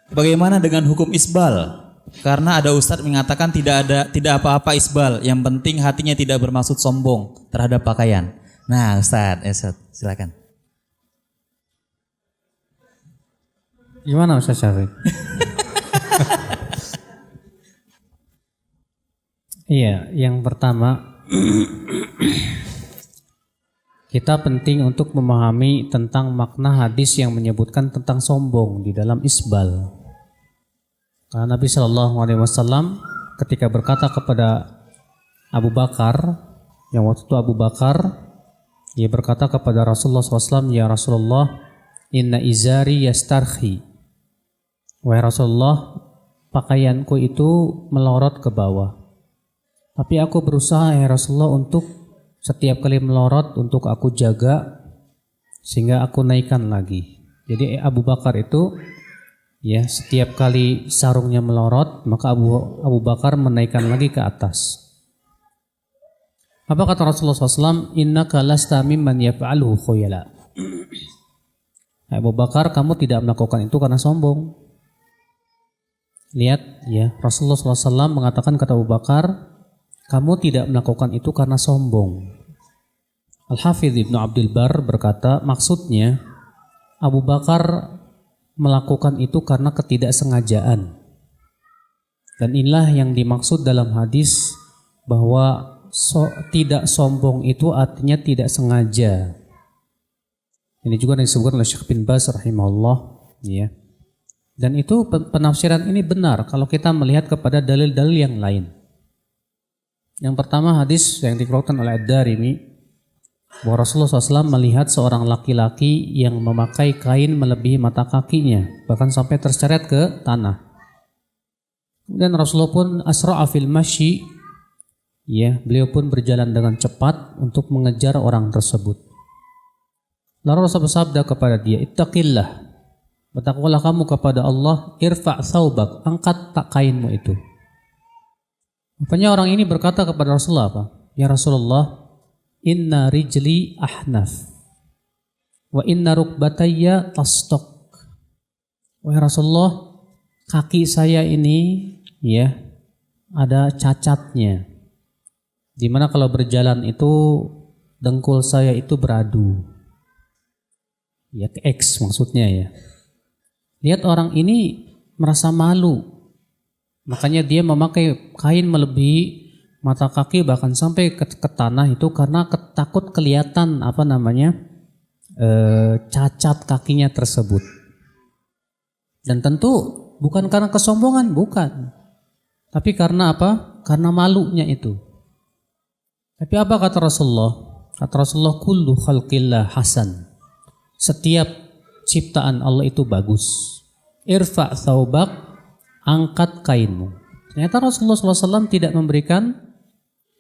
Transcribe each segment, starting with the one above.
Bagaimana dengan hukum isbal? Karena ada ustadz mengatakan tidak apa-apa isbal, yang penting hatinya tidak bermaksud sombong terhadap pakaian. Nah, Ustadz, silakan. Gimana Ustaz Syafiq? Iya, yang pertama kita penting untuk memahami tentang makna hadis yang menyebutkan tentang sombong di dalam isbal. Karena Nabi Shallallahu Alaihi Wasallam ketika berkata kepada Abu Bakar, yang waktu itu Abu Bakar, ia berkata kepada Rasulullah SAW, ya Rasulullah, inna izari yastarhi. Wahai Rasulullah, pakaianku itu melorot ke bawah. Tapi aku berusaha ya Rasulullah untuk setiap kali melorot untuk aku jaga sehingga aku naikkan lagi. Jadi Abu Bakar itu ya setiap kali sarungnya melorot maka Abu Bakar menaikkan lagi ke atas. Apa kata Rasulullah SAW? Innaka lasta mimman yaf'aluhu khuyala. Abu Bakar, kamu tidak melakukan itu karena sombong. Lihat ya, Rasulullah SAW mengatakan kata Abu Bakar, kamu tidak melakukan itu karena sombong. Al-Hafidh Ibnu Abdul Bar berkata, maksudnya Abu Bakar melakukan itu karena ketidaksengajaan. Dan inilah yang dimaksud dalam hadis bahwa tidak sombong itu artinya tidak sengaja. Ini juga disebutkan oleh Syekh bin Baz rahimahullah, ya. Dan itu penafsiran ini benar kalau kita melihat kepada dalil-dalil yang lain. Yang pertama hadis yang dikeluarkan oleh Ad-Darimi bahwa Rasulullah SAW melihat seorang laki-laki yang memakai kain melebihi mata kakinya, bahkan sampai terseret ke tanah. Dan Rasulullah pun asra'a fil masyi, ya, beliau pun berjalan dengan cepat untuk mengejar orang tersebut. Lalu Rasulullah bersabda kepada dia, ittaqillah, bertakwalah kamu kepada Allah, irfa' thawbak, angkat tak kainmu itu. Rupanya orang ini berkata kepada Rasulullah apa? Ya Rasulullah, inna rijli ahnaf wa inna rukbatayya tastok. Wahai Rasulullah, kaki saya ini ya ada cacatnya, dimana kalau berjalan itu dengkul saya itu beradu, ya X maksudnya ya. Lihat orang ini merasa malu, makanya dia memakai kain melebihi mata kaki bahkan sampai ke tanah itu karena takut kelihatan cacat kakinya tersebut. Dan tentu bukan karena kesombongan, bukan. Tapi karena apa? Karena malunya itu. Tapi apa kata Rasulullah? Kata Rasulullah, kullu khalqillah hasan. Setiap ciptaan Allah itu bagus. Irfa' thawbak, angkat kainmu. Ternyata Rasulullah SAW tidak memberikan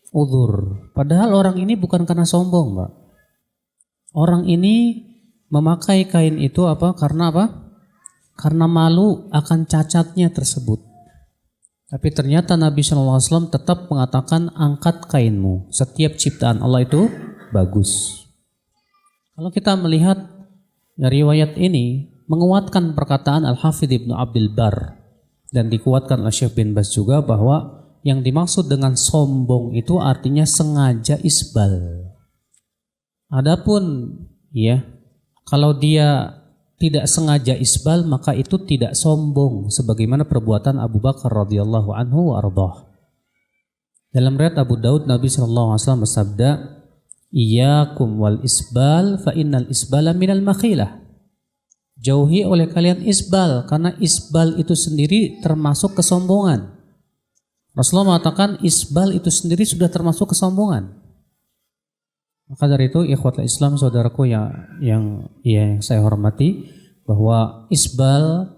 uzur. Padahal orang ini bukan karena sombong, Mbak. Orang ini memakai kain itu apa? Karena apa? Karena malu akan cacatnya tersebut. Tapi ternyata Nabi SAW tetap mengatakan angkat kainmu. Setiap ciptaan Allah itu bagus. Kalau kita melihat riwayat ini menguatkan perkataan Al-Hafidh Ibnu Abdul Bar dan dikuatkan oleh Syekh bin Baz juga bahwa yang dimaksud dengan sombong itu artinya sengaja isbal. Adapun ya, kalau dia tidak sengaja isbal maka itu tidak sombong sebagaimana perbuatan Abu Bakar radhiyallahu anhu wa ardhah. Dalam riwayat Abu Daud Nabi sallallahu alaihi wasallam bersabda, "Iyyakum wal isbal fa innal isbala minal makhilah." Jauhi oleh kalian isbal karena isbal itu sendiri termasuk kesombongan. Rasulullah mengatakan isbal itu sendiri sudah termasuk kesombongan. Maka dari itu ikhwatul Islam saudaraku yang saya hormati, bahwa isbal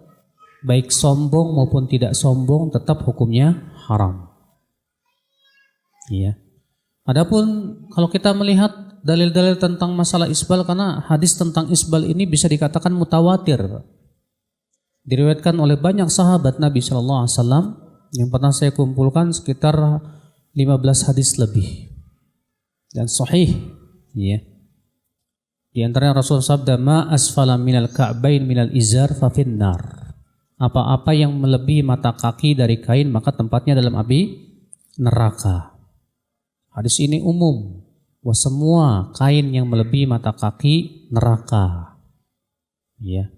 baik sombong maupun tidak sombong tetap hukumnya haram. Iya. Adapun kalau kita melihat dalil-dalil tentang masalah isbal, karena hadis tentang isbal ini bisa dikatakan mutawatir, diriwayatkan oleh banyak sahabat Nabi Shallallahu Alaihi Wasallam, yang pernah saya kumpulkan sekitar 15 hadis lebih dan sahih. Ya. Di antaranya Rasul sabda, ma asfala minal ka'bain minal izar fa finnar. Apa-apa yang melebihi mata kaki dari kain maka tempatnya dalam api neraka. Hadis ini umum, bahwa semua kain yang melebihi mata kaki neraka. Ya.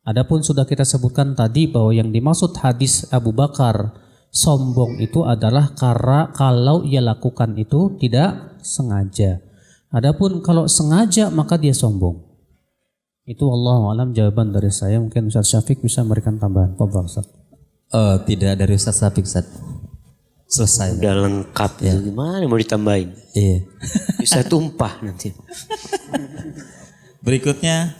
Adapun sudah kita sebutkan tadi bahwa yang dimaksud hadis Abu Bakar sombong itu adalah karena kalau ia lakukan itu tidak sengaja. Adapun kalau sengaja maka dia sombong. Itu Allahu a'lam jawaban dari saya. Mungkin Ustaz Syafiq bisa memberikan tambahan. Fadhal Ustaz. Tidak dari Ustaz Syafiq, Ustaz. Selesai. Udah lengkap ya. Gimana mau ditambahin? Iya. Bisa tumpah nanti. Berikutnya